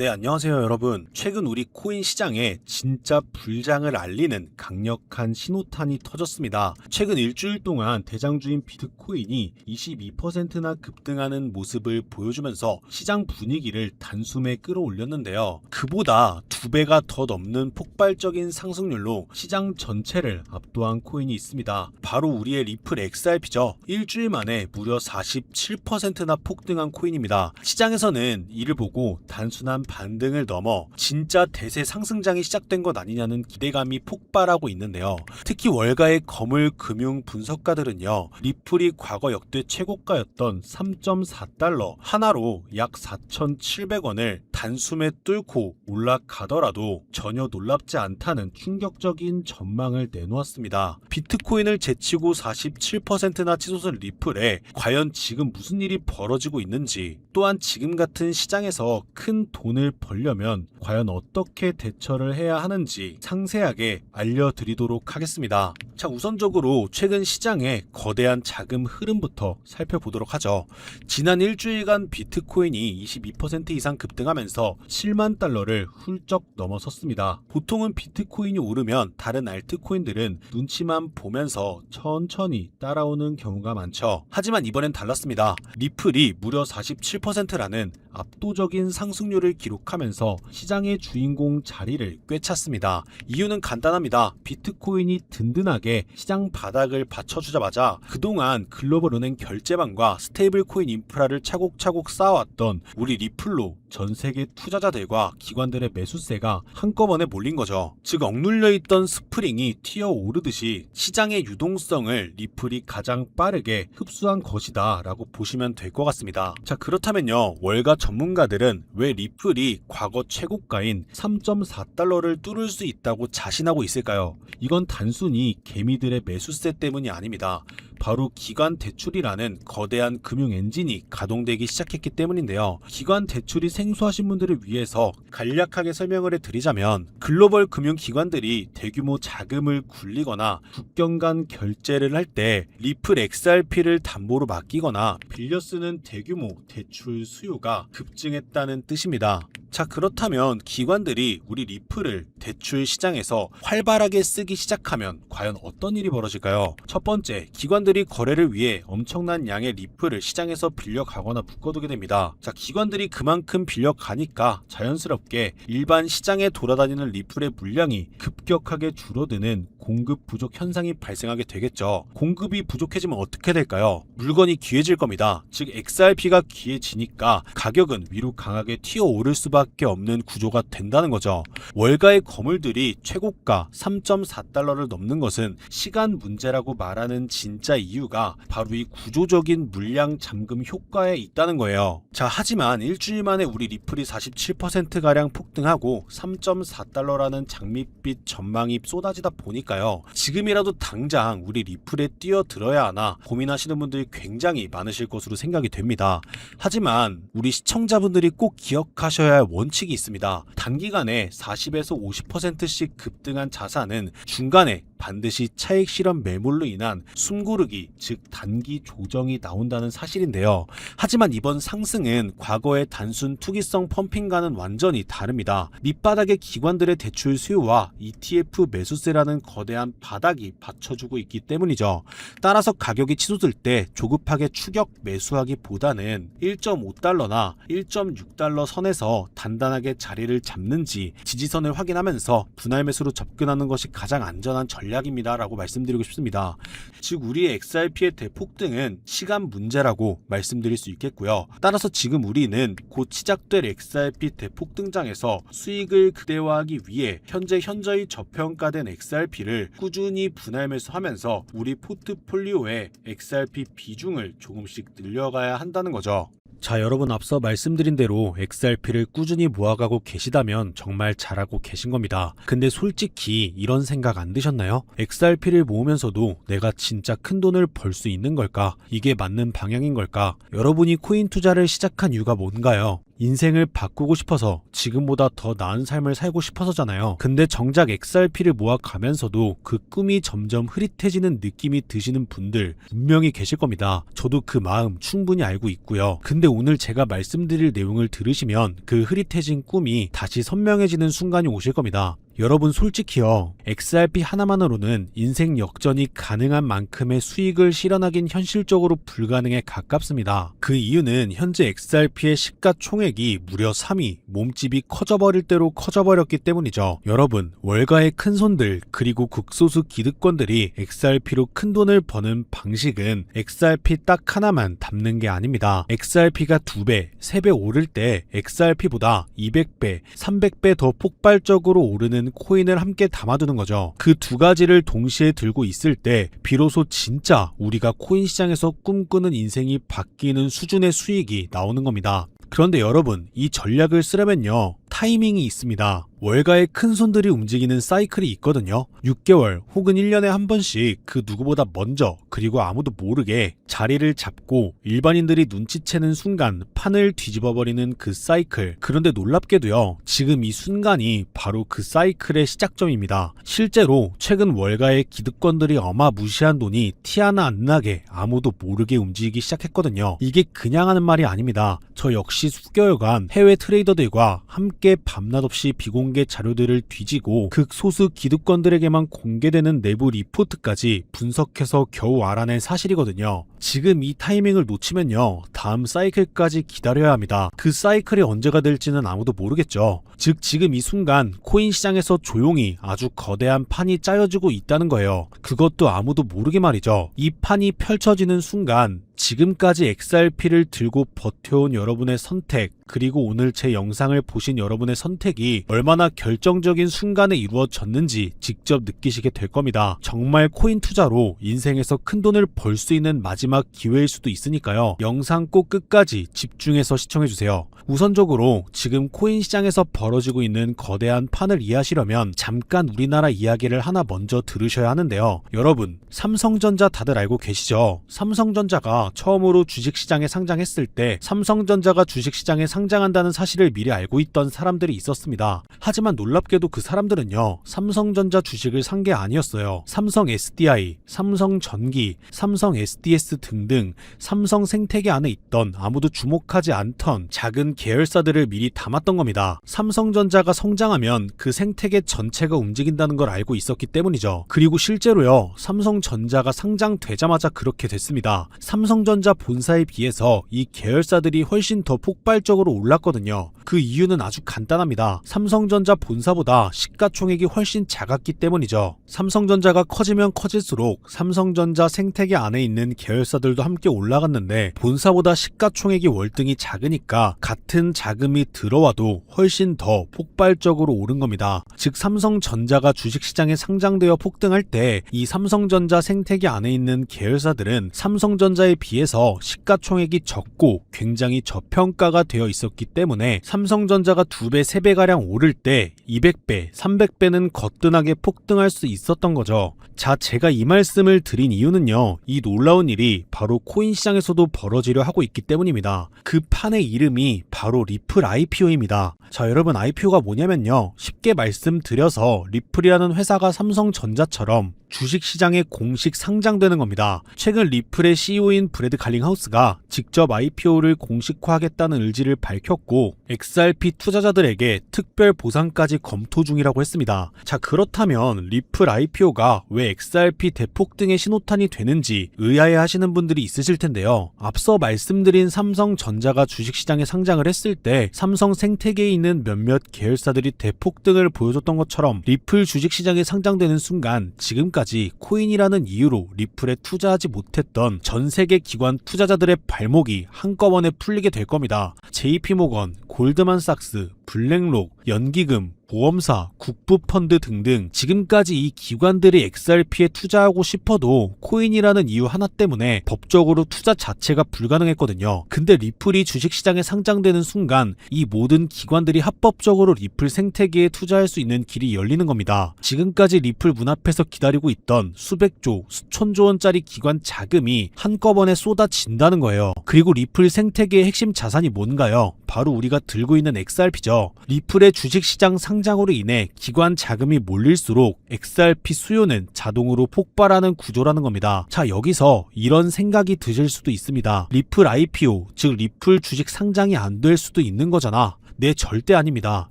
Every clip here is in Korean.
네, 안녕하세요 여러분. 최근 우리 코인 시장에 진짜 불장을 알리는 강력한 신호탄이 터졌습니다. 최근 일주일 동안 대장주인 비트코인이 22%나 급등하는 모습을 보여주면서 시장 분위기를 단숨에 끌어올렸는데요. 그보다 2배가 더 넘는 폭발적인 상승률로 시장 전체를 압도한 코인이 있습니다. 바로 우리의 리플 XRP죠. 일주일 만에 무려 47%나 폭등한 코인입니다. 시장에서는 이를 보고 단순한 반등을 넘어 진짜 대세 상승장이 시작된 것 아니냐는 기대감이 폭발하고 있는데요. 특히 월가의 거물 금융 분석가들은요, 리플이 과거 역대 최고가였던 3.4달러 하나로 약 4,700원을 단숨에 뚫고 올라가더라도 전혀 놀랍지 않다는 충격적인 전망을 내놓았습니다. 비트코인을 제치고 47%나 치솟은 리플에 과연 지금 무슨 일이 벌어지고 있는지, 또한 지금 같은 시장에서 큰 돈을 벌려면 과연 어떻게 대처를 해야 하는지 상세하게 알려드리도록 하겠습니다. 자, 우선적으로 최근 시장의 거대한 자금 흐름부터 살펴보도록 하죠. 지난 일주일간 비트코인이 22% 이상 급등하면서 7만 달러를 훌쩍 넘어섰습니다. 보통은 비트코인이 오르면 다른 알트코인들은 눈치만 보면서 천천히 따라오는 경우가 많죠. 하지만 이번엔 달랐습니다. 리플이 무려 47%라는 압도적인 상승률을 기록하면서 시장의 주인공 자리를 꿰찼습니다. 이유는 간단합니다. 비트코인이 든든하게 시장 바닥을 받쳐주자마자 그동안 글로벌 은행 결제망과 스테이블 코인 인프라를 차곡차곡 쌓아왔던 우리 리플로 전 세계 투자자들과 기관들의 매수세가 한꺼번에 몰린 거죠. 즉, 억눌려 있던 스프링이 튀어 오르듯이 시장의 유동성을 리플이 가장 빠르게 흡수한 것이다 라고 보시면 될 것 같습니다. 자, 그렇다면요, 월가 전문가들은 왜 리플이 과거 최고가인 3.4달러를 뚫을 수 있다고 자신하고 있을까요? 이건 단순히 개미들의 매수세 때문이 아닙니다. 바로 기관 대출이라는 거대한 금융 엔진이 가동되기 시작했기 때문인데요. 기관 대출이 생소하신 분들을 위해서 간략하게 설명을 해드리자면, 글로벌 금융 기관들이 대규모 자금을 굴리거나 국경 간 결제를 할 때 리플 XRP를 담보로 맡기거나 빌려 쓰는 대규모 대출 수요가 급증했다는 뜻입니다. 자, 그렇다면 기관들이 우리 리플을 대출 시장에서 활발하게 쓰기 시작하면 과연 어떤 일이 벌어질까요? 첫 번째, 기관들이 거래를 위해 엄청난 양의 리플을 시장에서 빌려가거나 묶어두게 됩니다. 자, 기관들이 그만큼 빌려가니까 자연스럽게 일반 시장에 돌아다니는 리플의 물량이 급격하게 줄어드는 공급 부족 현상이 발생하게 되겠죠. 공급이 부족해지면 어떻게 될까요? 물건이 귀해질 겁니다. 즉, XRP가 귀해지니까 가격은 위로 강하게 튀어오를 수밖에 없는 구조가 된다는 거죠. 월가의 거물들이 최고가 3.4달러를 넘는 것은 시간 문제라고 말하는 진짜 이유가 바로 이 구조적인 물량 잠금 효과에 있다는 거예요. 자, 하지만 일주일 만에 우리 리플이 47%가량 폭등하고 3.4달러라는 장밋빛 전망이 쏟아지다 보니까요, 지금이라도 당장 우리 리플에 뛰어들어야 하나 고민하시는 분들이 굉장히 많으실 것으로 생각이 됩니다. 하지만 우리 시청자분들이 꼭 기억하셔야 할 원칙이 있습니다. 단기간에 40에서 50%씩 급등한 자산은 중간에 반드시 차익 실현 매물로 인한 숨고르기, 즉 단기 조정이 나온다는 사실인데요. 하지만 이번 상승은 과거의 단순 투기성 펌핑과는 완전히 다릅니다. 밑바닥의 기관들의 대출 수요와 ETF 매수세라는 거대한 바닥이 받쳐주고 있기 때문이죠. 따라서 가격이 치솟을 때 조급하게 추격 매수하기보다는 1.5달러나 1.6달러 선에서 단단하게 자리를 잡는지 지지선을 확인하면서 분할 매수로 접근하는 것이 가장 안전한 전략입니다 라고 말씀드리고 싶습니다. 즉, 우리의 XRP의 대폭등은 시간 문제라고 말씀드릴 수 있겠고요. 따라서 지금 우리는 곧 시작될 XRP 대폭등장에서 수익을 극대화하기 위해 현저히 저평가된 XRP를 꾸준히 분할 매수하면서 우리 포트폴리오의 XRP 비중을 조금씩 늘려가야 한다는 거죠. 자, 여러분, 앞서 말씀드린 대로 XRP를 꾸준히 모아가고 계시다면 정말 잘하고 계신 겁니다. 근데 솔직히 이런 생각 안 드셨나요? XRP를 모으면서도 내가 진짜 큰 돈을 벌 수 있는 걸까? 이게 맞는 방향인 걸까? 여러분이 코인 투자를 시작한 이유가 뭔가요? 인생을 바꾸고 싶어서 지금보다 더 나은 삶을 살고 싶어서잖아요. 근데 정작 XRP를 모아가면서도 그 꿈이 점점 흐릿해지는 느낌이 드시는 분들 분명히 계실 겁니다. 저도 그 마음 충분히 알고 있고요. 근데 오늘 제가 말씀드릴 내용을 들으시면 그 흐릿해진 꿈이 다시 선명해지는 순간이 오실 겁니다. 여러분 솔직히요, XRP 하나만으로는 인생 역전이 가능한 만큼의 수익을 실현하긴 현실적으로 불가능에 가깝습니다. 그 이유는 현재 XRP의 시가총액이 무려 3위, 몸집이 커져버릴 대로 커져버렸기 때문이죠. 여러분, 월가의 큰손들 그리고 극소수 기득권들이 XRP로 큰돈을 버는 방식은 XRP 딱 하나만 담는 게 아닙니다. XRP가 2배, 3배 오를 때 XRP보다 200배, 300배 더 폭발적으로 오르는 코인을 함께 담아두는 거죠. 그 두 가지를 동시에 들고 있을 때 비로소 진짜 우리가 코인 시장에서 꿈꾸는 인생이 바뀌는 수준의 수익이 나오는 겁니다. 그런데 여러분, 이 전략을 쓰려면요, 타이밍이 있습니다. 월가의 큰손들이 움직이는 사이클이 있거든요. 6개월 혹은 1년에 한 번씩 그 누구보다 먼저 그리고 아무도 모르게 자리를 잡고 일반인들이 눈치채는 순간 판을 뒤집어버리는 그 사이클. 그런데 놀랍게도요, 지금 이 순간이 바로 그 사이클의 시작점입니다. 실제로 최근 월가의 기득권들이 어마무시한 돈이 티 하나 안 나게 아무도 모르게 움직이기 시작했거든요. 이게 그냥 하는 말이 아닙니다. 저 역시 수개월간 해외 트레이더들과 함께 밤낮 없이 비공개 자료들을 뒤지고 극소수 기득권들에게만 공개되는 내부 리포트까지 분석해서 겨우 알아낸 사실이거든요. 지금 이 타이밍을 놓치면요, 다음 사이클까지 기다려야 합니다. 그 사이클이 언제가 될지는 아무도 모르겠죠. 즉 지금 이 순간 코인 시장에서 조용히 아주 거대한 판이 짜여지고 있다는 거예요. 그것도 아무도 모르게 말이죠. 이 판이 펼쳐지는 순간 지금까지 XRP를 들고 버텨온 여러분의 선택, 그리고 오늘 제 영상을 보신 여러분의 선택이 얼마나 결정적인 순간에 이루어졌는지 직접 느끼시게 될 겁니다. 정말 코인 투자로 인생에서 큰 돈을 벌 수 있는 마지막 기회일 수도 있으니까요. 영상 꼭 끝까지 집중해서 시청해주세요. 우선적으로 지금 코인 시장에서 벌어지고 있는 거대한 판을 이해하시려면 잠깐 우리나라 이야기를 하나 먼저 들으셔야 하는데요. 여러분, 삼성전자 다들 알고 계시죠? 삼성전자가 처음으로 주식시장에 상장했을 때 삼성전자가 주식시장에 상장한다는 사실을 미리 알고 있던 사람들이 있었습니다. 하지만 놀랍게도 그 사람들은요, 삼성전자 주식을 산 게 아니었어요. 삼성 SDI, 삼성전기, 삼성 SDS 등등 삼성 생태계 안에 있던 아무도 주목하지 않던 작은 계열사들을 미리 담았던 겁니다. 삼성전자가 성장하면 그 생태계 전체가 움직인다는 걸 알고 있었기 때문이죠. 그리고 실제로요, 삼성전자가 상장되자마자 그렇게 됐습니다. 삼성전자 본사에 비해서 이 계열사들이 훨씬 더 폭발적으로 올랐거든요. 그 이유는 아주 간단합니다. 삼성전자 본사보다 시가총액이 훨씬 작았기 때문이죠. 삼성전자가 커지면 커질수록 삼성전자 생태계 안에 있는 계열사들도 함께 올라갔는데 본사보다 시가총액이 월등히 작으니까 같은 자금이 들어와도 훨씬 더 폭발적으로 오른 겁니다. 즉 삼성전자가 주식시장에 상장되어 폭등할 때 이 삼성전자 생태계 안에 있는 계열사들은 삼성전자에 비해서 시가총액이 적고 굉장히 저평가가 되어 있었기 때문에 삼성전자가 2배, 3배가량 오를 때 200배, 300배는 거뜬하게 폭등할 수 있었던 거죠. 자, 제가 이 말씀을 드린 이유는요, 이 놀라운 일이 바로 코인 시장에서도 벌어지려 하고 있기 때문입니다. 그 판의 이름이 바로 리플 IPO입니다. 자, 여러분, IPO가 뭐냐면요, 쉽게 말씀드려서 리플이라는 회사가 삼성전자처럼 주식시장에 공식 상장되는 겁니다. 최근 리플의 CEO인 브래드 갈링하우스가 직접 IPO를 공식화하겠다는 의지를 밝혔고 XRP 투자자들에게 특별 보상까지 검토 중이라고 했습니다. 자, 그렇다면 리플 IPO가 왜 XRP 대폭등의 신호탄이 되는지 의아해하시는 분들이 있으실 텐데요. 앞서 말씀드린 삼성전자가 주식시장에 상장을 했을 때 삼성 생태계에 있는 몇몇 계열사들이 대폭등을 보여줬던 것처럼 리플 주식시장에 상장되는 순간 지금까지 코인이라는 이유로 리플에 투자하지 못했던 전 세계 기관 투자자들의 발목이 한꺼번에 풀리게 될 겁니다. JP모건, 골드만삭스, 블랙록, 연기금, 보험사, 국부펀드 등등 지금까지 이 기관들이 XRP에 투자하고 싶어도 코인이라는 이유 하나 때문에 법적으로 투자 자체가 불가능했거든요. 근데 리플이 주식시장에 상장되는 순간 이 모든 기관들이 합법적으로 리플 생태계에 투자할 수 있는 길이 열리는 겁니다. 지금까지 리플 문 앞에서 기다리고 있던 수백조, 수천조 원짜리 기관 자금이 한꺼번에 쏟아진다는 거예요. 그리고 리플 생태계의 핵심 자산이 뭔가요? 바로 우리가 들고 있는 XRP죠. 리플의 주식시장 상장으로 인해 기관 자금이 몰릴수록 XRP 수요는 자동으로 폭발하는 구조라는 겁니다. 자, 여기서 이런 생각이 드실 수도 있습니다. 리플 IPO, 즉 리플 주식 상장이 안 될 수도 있는 거잖아. 네, 절대 아닙니다.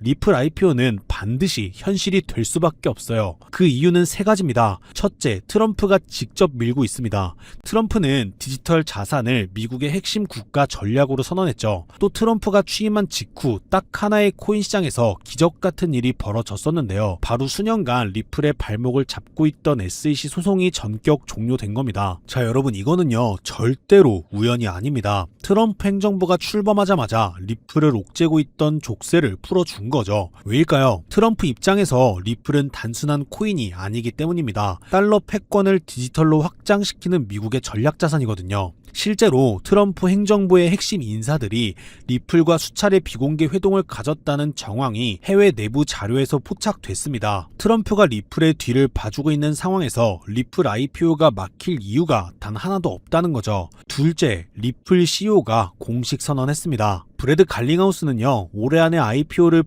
리플 IPO는 반드시 현실이 될 수밖에 없어요. 그 이유는 세 가지입니다. 첫째, 트럼프가 직접 밀고 있습니다. 트럼프는 디지털 자산을 미국의 핵심 국가 전략으로 선언했죠. 또 트럼프가 취임한 직후 딱 하나의 코인 시장에서 기적 같은 일이 벌어졌었는데요. 바로 수년간 리플의 발목을 잡고 있던 SEC 소송이 전격 종료된 겁니다. 자, 여러분, 이거는요 절대로 우연이 아닙니다. 트럼프 행정부가 출범하자마자 리플을 옥죄고 있던 족쇄를 풀어준 거죠. 왜일까요? 트럼프 입장에서 리플은 단순한 코인이 아니기 때문입니다. 달러 패권을 디지털로 확장시키는 미국의 전략자산이거든요. 실제로 트럼프 행정부의 핵심 인사들이 리플과 수차례 비공개 회동을 가졌다는 정황이 해외 내부 자료에서 포착됐습니다. 트럼프가 리플의 뒤를 봐주고 있는 상황에서 리플 IPO가 막힐 이유가 단 하나도 없다는 거죠. 둘째, 리플 CEO가 공식 선언했습니다. 브래드 갈링하우스는요, 올해 안에 IPO를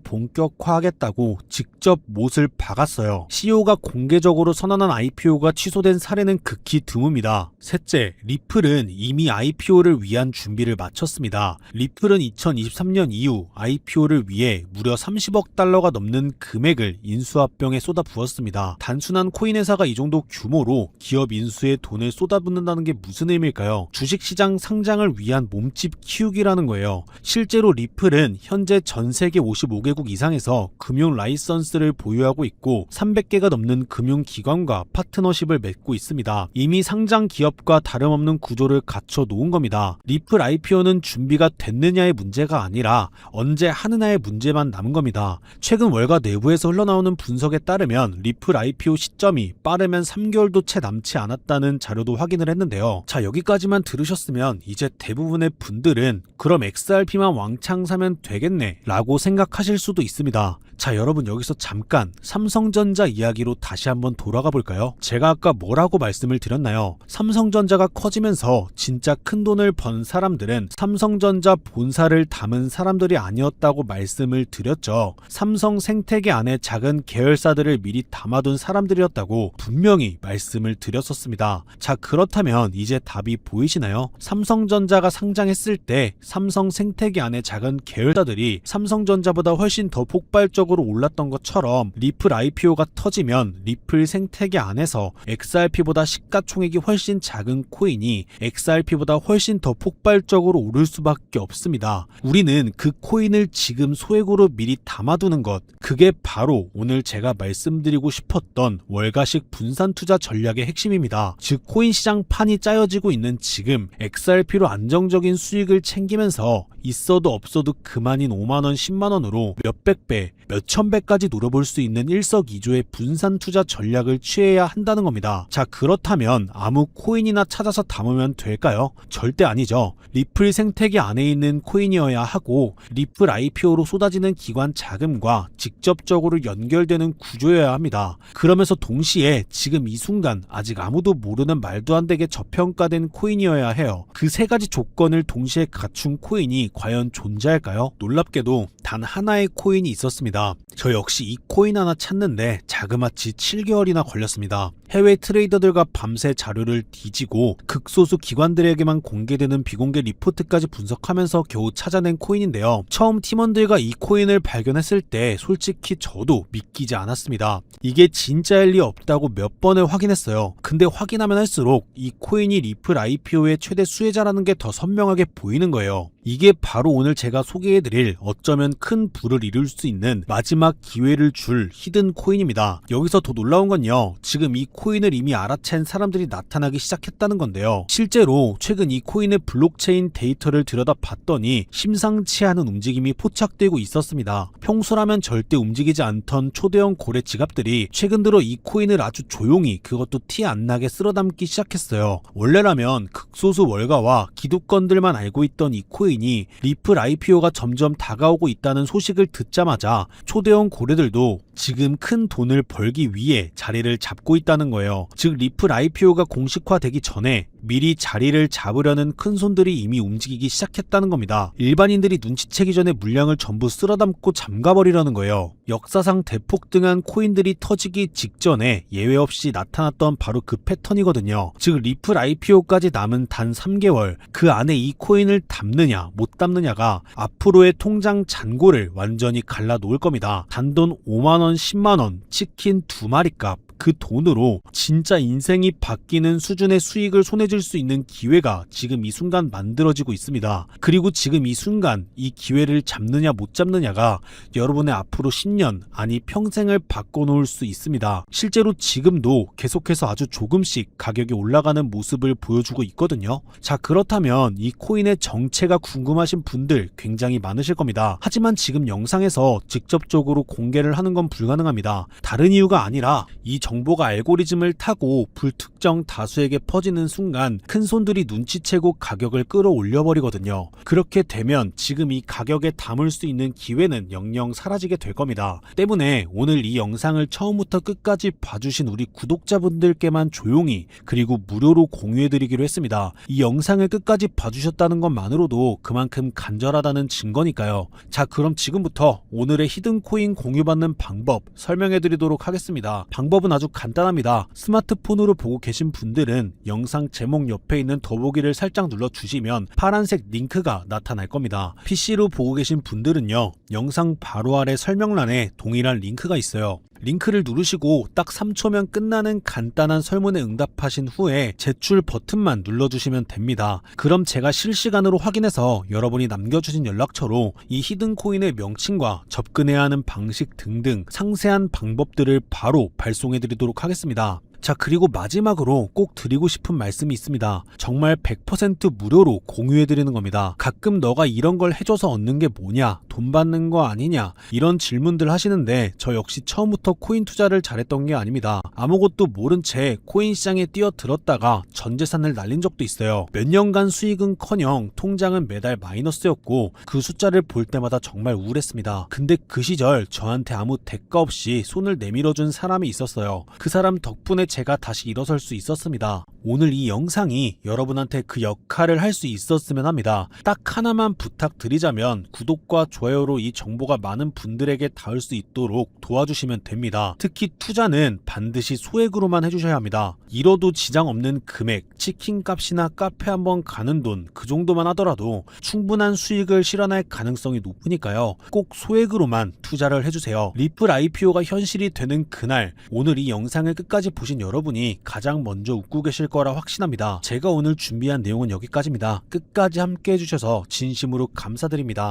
본격화하겠다고 직접 못을 박았어요. CEO가 공개적으로 선언한 IPO가 취소된 사례는 극히 드뭅니다. 셋째, 리플은 이미 IPO를 위한 준비를 마쳤습니다. 리플은 2023년 이후 IPO를 위해 무려 30억 달러가 넘는 금액을 인수합병에 쏟아부었습니다. 단순한 코인 회사가 이 정도 규모로 기업 인수에 돈을 쏟아붓는다는 게 무슨 의미일까요? 주식시장 상장을 위한 몸집 키우기라는 거예요. 실제로 리플은 현재 전 세계 55개국 이상에서 금융 라이선스를 보유하고 있고 300개가 넘는 금융기관과 파트너십을 맺고 있습니다. 이미 상장 기업과 다름없는 구조를 갖춰 놓은 겁니다. 리플 IPO는 준비가 됐느냐의 문제가 아니라 언제 하느냐의 문제만 남은 겁니다. 최근 월가 내부에서 흘러나오는 분석에 따르면 리플 IPO 시점이 빠르면 3개월도 채 남지 않았다는 자료도 확인을 했는데요. 자, 여기까지만 들으셨으면 이제 대부분의 분들은 그럼 XRP만 왕창 사면 되겠네 라고 생각하실 수도 있습니다. 자, 여러분, 여기서 잠깐 삼성전자 이야기로 다시 한번 돌아가 볼까요? 제가 아까 뭐라고 말씀을 드렸나요? 삼성전자가 커지면서 진짜 큰 돈을 번 사람들은 삼성전자 본사를 담은 사람들이 아니었다고 말씀을 드렸죠. 삼성 생태계 안에 작은 계열사들을 미리 담아둔 사람들이었다고 분명히 말씀을 드렸었습니다. 자, 그렇다면 이제 답이 보이시나요? 삼성전자가 상장했을 때 삼성 생태계 안에 작은 계열사들이 삼성전자보다 훨씬 더 폭발적으로 올랐던 것처럼 리플 IPO가 터지면 리플 생태계 안에서 XRP보다 시가총액이 훨씬 작은 코인이 XRP보다 훨씬 더 폭발적으로 오를 수밖에 없습니다. 우리는 그 코인을 지금 소액으로 미리 담아두는 것, 그게 바로 오늘 제가 말씀드리고 싶었던 월가식 분산 투자 전략의 핵심입니다. 즉, 코인 시장 판이 짜여지고 있는 지금 XRP로 안정적인 수익을 챙기면서 있어도 없어도 그만인 5만원, 10만원으로 몇백 배, 몇천 배까지 노려볼 수 있는 일석이조의 분산 투자 전략을 취해야 한다는 겁니다. 자, 그렇다면 아무 코인이나 찾아서 담으면 될까요? 절대 아니죠. 리플 생태계 안에 있는 코인이어야 하고 리플 IPO로 쏟아지는 기관 자금과 직접적으로 연결되는 구조여야 합니다. 그러면서 동시에 지금 이 순간 아직 아무도 모르는 말도 안 되게 저평가된 코인이어야 해요. 그 세 가지 조건을 동시에 갖춘 코인이 과연 존재할까요? 놀랍게도 단 하나의 코인이 있었습니다. 저 역시 이 코인 하나 찾는데 자그마치 7개월이나 걸렸습니다. 해외 트레이더들과 밤새 자료를 뒤지고 극소수 기관들에게만 공개되는 비공개 리포트까지 분석하면서 겨우 찾아낸 코인인데요. 처음 팀원들과 이 코인을 발견했을 때 솔직히 저도 믿기지 않았습니다. 이게 진짜일 리 없다고 몇 번을 확인했어요. 근데 확인하면 할수록 이 코인이 리플 IPO의 최대 수혜자라는 게 더 선명하게 보이는 거예요. 이게 바로 오늘 제가 소개해드릴 어쩌면 큰 부를 이룰 수 있는 마지막 기회를 줄 히든 코인입니다. 여기서 더 놀라운 건요, 지금 이 코인을 이미 알아챈 사람들이 나타나기 시작했다는 건데요. 실제로 최근 이 코인의 블록체인 데이터를 들여다봤더니 심상치 않은 움직임이 포착되고 있었습니다. 평소라면 절대 움직이지 않던 초대형 고래 지갑들이 최근 들어 이 코인을 아주 조용히, 그것도 티 안 나게 쓸어담기 시작했어요. 원래라면 극소수 월가와 기득권들만 알고 있던 이 코인이 리플 IPO가 점점 다가오고 있다는 소식을 듣자마자 초대형 고래들도 지금 큰 돈을 벌기 위해 자리를 잡고 있다는 거예요. 즉 리플 IPO가 공식화되기 전에 미리 자리를 잡으려는 큰손들이 이미 움직이기 시작했다는 겁니다. 일반인들이 눈치채기 전에 물량을 전부 쓸어담고 잠가버리려는 거예요. 역사상 대폭등한 코인들이 터지기 직전에 예외 없이 나타났던 바로 그 패턴이거든요. 즉 리플 IPO까지 남은 단 3개월, 그 안에 이 코인을 담느냐 못 담느냐가 앞으로의 통장 잔고를 완전히 갈라놓을 겁니다. 단돈 5만원, 10만원, 치킨 2마리 값, 그 돈으로 진짜 인생이 바뀌는 수준의 수익을 손에 쥘 수 있는 기회가 지금 이 순간 만들어지고 있습니다. 그리고 지금 이 순간 이 기회를 잡느냐 못 잡느냐가 여러분의 앞으로 10년, 아니 평생을 바꿔놓을 수 있습니다. 실제로 지금도 계속해서 아주 조금씩 가격이 올라가는 모습을 보여주고 있거든요. 자, 그렇다면 이 코인의 정체가 궁금하신 분들 굉장히 많으실 겁니다. 하지만 지금 영상에서 직접적으로 공개를 하는 건 불가능합니다. 다른 이유가 아니라 이 정보가 알고리즘을 타고 불특정 다수에게 퍼지는 순간 큰손들이 눈치채고 가격을 끌어올려 버리거든요. 그렇게 되면 지금 이 가격에 담을 수 있는 기회는 영영 사라지게 될 겁니다. 때문에 오늘 이 영상을 처음부터 끝까지 봐주신 우리 구독자분들께만 조용히 그리고 무료로 공유해드리기로 했습니다. 이 영상을 끝까지 봐주셨다는 것만으로도 그만큼 간절하다는 증거니까요. 자, 그럼 지금부터 오늘의 히든코인 공유받는 방법 설명해드리도록 하겠습니다. 방법은 아주 간단합니다. 스마트폰으로 보고 계신 분들은 영상 제목 옆에 있는 더보기를 살짝 눌러주시면 파란색 링크가 나타날 겁니다. PC로 보고 계신 분들은요, 영상 바로 아래 설명란에 동일한 링크가 있어요. 링크를 누르시고 딱 3초면 끝나는 간단한 설문에 응답하신 후에 제출 버튼만 눌러주시면 됩니다. 그럼 제가 실시간으로 확인해서 여러분이 남겨주신 연락처로 이 히든코인의 명칭과 접근해야 하는 방식 등등 상세한 방법들을 바로 발송해드리도록 하겠습니다. 자, 그리고 마지막으로 꼭 드리고 싶은 말씀이 있습니다. 정말 100% 무료로 공유해드리는 겁니다. 가끔 너가 이런 걸 해줘서 얻는 게 뭐냐, 돈 받는 거 아니냐, 이런 질문들 하시는데 저 역시 처음부터 코인 투자를 잘했던 게 아닙니다. 아무것도 모른 채 코인 시장에 뛰어들었다가 전 재산을 날린 적도 있어요. 몇 년간 수익은커녕 통장은 매달 마이너스였고 그 숫자를 볼 때마다 정말 우울했습니다. 근데 그 시절 저한테 아무 대가 없이 손을 내밀어준 사람이 있었어요. 그 사람 덕분에 제가 다시 일어설 수 있었습니다. 오늘 이 영상이 여러분한테 그 역할을 할 수 있었으면 합니다. 딱 하나만 부탁드리자면 구독과 좋아요로 이 정보가 많은 분들에게 닿을 수 있도록 도와주시면 됩니다. 특히 투자는 반드시 소액으로만 해주셔야 합니다. 잃어도 지장 없는 금액, 치킨 값이나 카페 한번 가는 돈, 그 정도만 하더라도 충분한 수익을 실현할 가능성이 높으니까요. 꼭 소액으로만 투자를 해주세요. 리플 IPO가 현실이 되는 그날, 오늘 이 영상을 끝까지 보신 여러분이 가장 먼저 웃고 계실 거라 확신합니다. 제가 오늘 준비한 내용은 여기까지입니다. 끝까지 함께 해주셔서 진심으로 감사드립니다.